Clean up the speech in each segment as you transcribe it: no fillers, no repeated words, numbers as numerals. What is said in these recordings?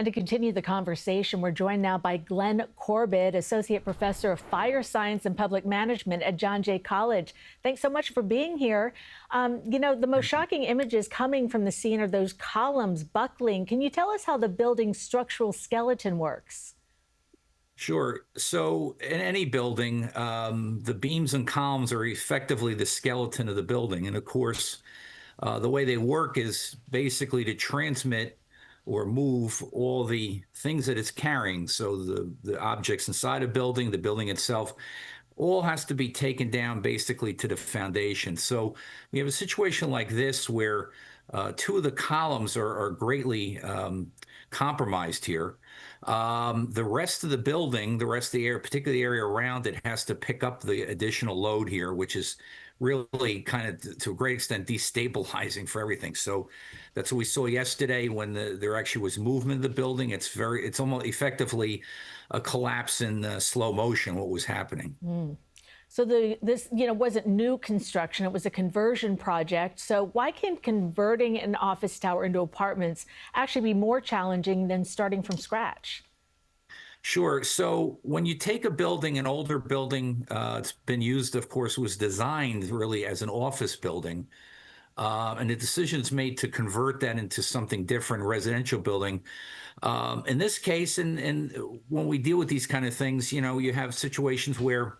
And to continue the conversation, we're joined now by Glenn Corbett, Associate Professor of Fire Science and Public Management at John Jay College. Thanks so much for being here. The most shocking images coming from the scene are those columns buckling. Can you tell us how the building's structural skeleton works? Sure. So in any building, the beams and columns are effectively the skeleton of the building. And of course, the way they work is basically to transmit or move all the things that it's carrying. So the objects inside a building, the building itself, all has to be taken down basically to the foundation. So we have a situation like this where two of the columns are greatly compromised here. The rest of the building, the rest of the area, particularly the area around it, has to pick up the additional load here, which is really kind of to a great extent destabilizing for everything. So that's what we saw yesterday when there actually was movement of the building. It's almost effectively a collapse in slow motion, what was happening. So this wasn't new construction, it was a conversion project. So why can converting an office tower into apartments actually be more challenging than starting from scratch? Sure. So when you take a building, an older building, it's been used, of course, was designed really as an office building. And the decision is made to convert that into something different, residential building. In this case, and when we deal with these kind of things, you have situations where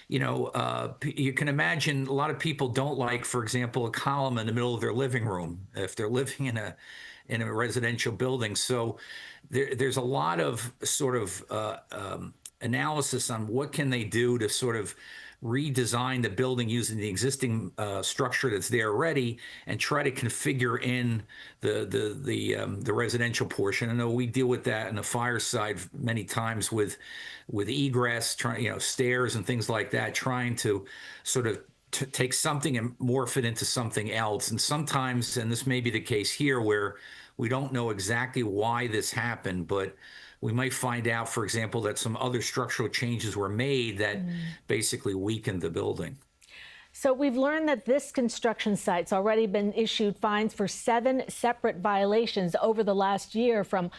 you can imagine a lot of people don't like, for example, a column in the middle of their living room if they're living in a residential building. So there's a lot of sort of analysis on what can they do to sort of redesign the building using the existing structure that's there already and try to configure in the residential portion. I know we deal with that in the fire side many times with egress, stairs and things like that, trying to sort of take something and morph it into something else. And sometimes, and this may be the case here, where we don't know exactly why this happened, but we might find out, for example, that some other structural changes were made that basically weakened the building. So we've learned that this construction site's already been issued fines for 7 separate violations over the last year, from,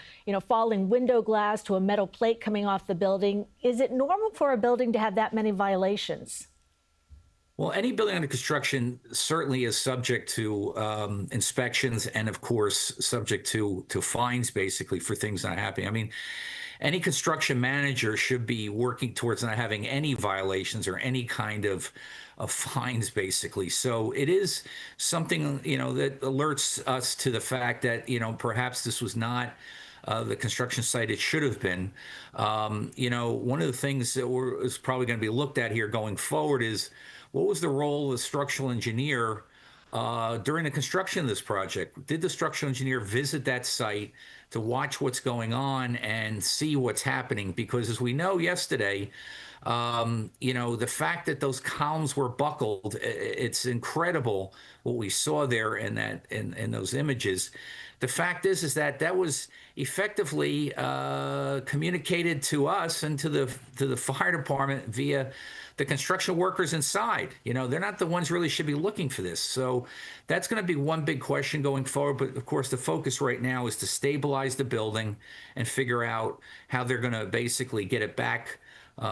falling window glass to a metal plate coming off the building. Is it normal for a building to have that many violations? Well, any building under construction certainly is subject to inspections and, of course, subject to fines, basically, for things not happening. I mean, any construction manager should be working towards not having any violations or any kind of fines, basically. So it is something, that alerts us to the fact that, perhaps this was not the construction site it should have been. One of the things that is probably going to be looked at here going forward is, what was the role of the structural engineer during the construction of this project? Did the structural engineer visit that site to watch what's going on and see what's happening? Because as we know yesterday, the fact that those columns were buckled, it's incredible what we saw there in those images. The fact is that was effectively communicated to us and to the fire department via the construction workers inside. They're not the ones really should be looking for this. So that's going to be one big question going forward. But of course, the focus right now is to stabilize the building and figure out how they're going to basically get it back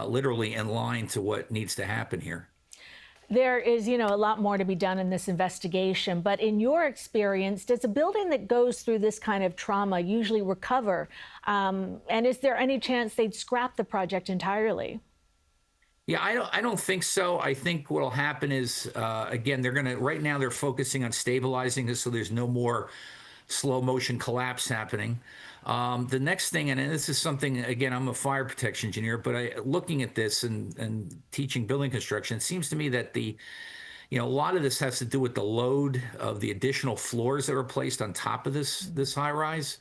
literally in line to what needs to happen here. There is, a lot more to be done in this investigation. But in your experience, does a building that goes through this kind of trauma usually recover? And is there any chance they'd scrap the project entirely? Yeah, I don't think so. I think what'll happen is, again, right now they're focusing on stabilizing this so there's no more slow motion collapse happening. The next thing, and this is something, again, I'm a fire protection engineer, but looking at this and teaching building construction, it seems to me that a lot of this has to do with the load of the additional floors that are placed on top of this high rise.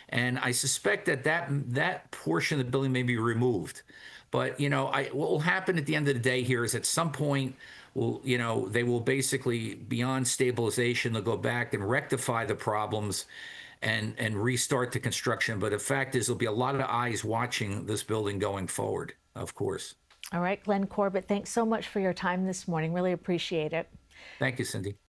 And I suspect that portion of the building may be removed. But, what will happen at the end of the day here is at some point, they will basically, beyond stabilization, they'll go back and rectify the problems and restart the construction. But the fact is, there'll be a lot of eyes watching this building going forward, of course. All right, Glenn Corbett, thanks so much for your time this morning. Really appreciate it. Thank you, Cindy.